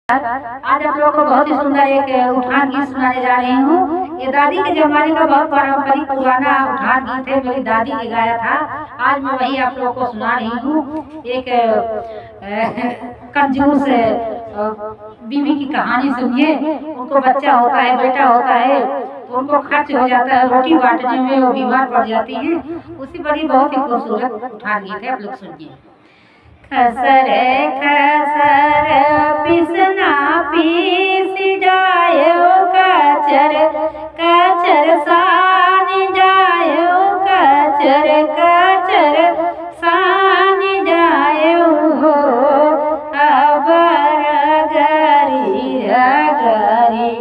आज आप लोगों को बहुत ही सुंदर एक उठान गीत सुनाने जा रही हूँ। ये दादी के जमाने का बहुत पारंपरिक पुराना उठान गीत है, मेरी दादी ने गाया था। आज मैं वही आप लोगों को सुना रही हूँ। एक कंजूस बीवी की कहानी सुनिए। उनको बच्चा होता है, बेटा होता है, तो उनको खर्च हो जाता है, रोटी बांटने में वो बीमार पड़ जाती है। उसी पर ही बहुत ही खूबसूरत उठान गीत है, आप लोग सुनिए। खसर खसर पिसना पीस जायो, कचर कचर सान जायो, कचर कचर सान जायो हो। अबर गरी गरी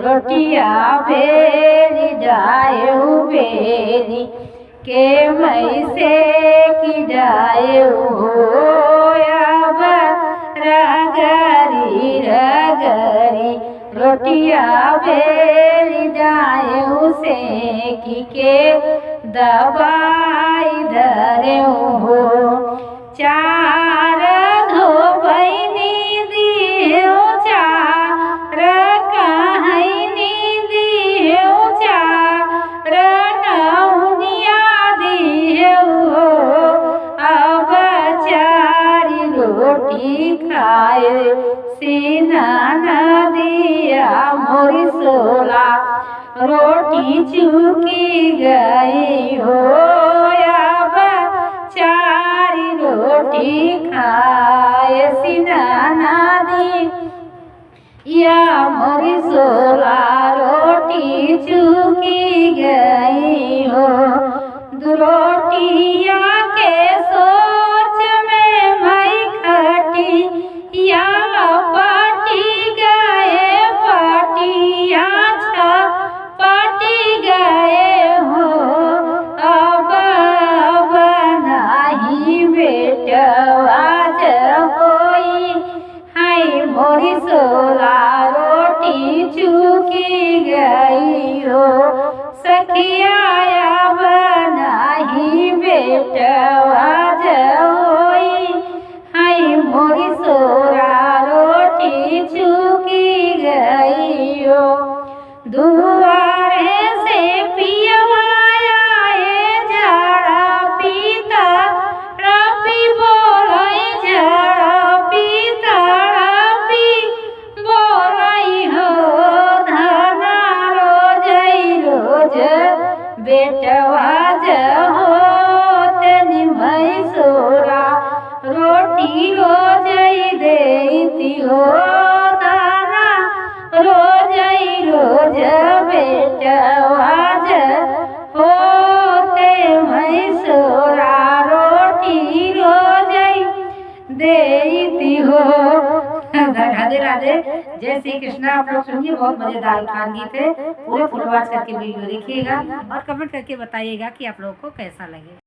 रोटिया बेल जायो बेली के मई से की जायो हो। रगरी रगरी रोटिया बेल जाए उसे के दबाई धरे हो। चार धोबैनी दियो, चार कहनी दियो, चार नौनिया दियो हो। अब चारी रोटी खाए सीना नदिया मोरी सोला रोटी चुकी गई हो। अब चारी रोटी खाए सीना नदी या मोरी सोला रोटी चुकी गई हो। रोटिया के सोच में मई खटी या पटी गए, पटिया पटी गए हो। अब नहीं बेटवा होई है मोरी सोला रोटी चुकी गई हो। सखिया नहीं बेटवा होई है मोरी सोला रोटी चुकी गई हो। दुआरे से पियवाया जड़ा पीता रपी बोलाई, जड़ा पीता रपी बोलाई हो। धना रोज रोज बेटवा हो तेनी मई सोरा रोटी रोज देती हो। दाना रोज रोज बेटवा हो ते मई सोरा रोटी रोज देती हो। राधे राधे, जय श्री कृष्णा। आप लोग सुनिए, बहुत मजेदार उठान गीत है। पूरे फुलवास करके वीडियो देखिएगा और कमेंट करके बताइएगा कि आप लोगों को कैसा लगे।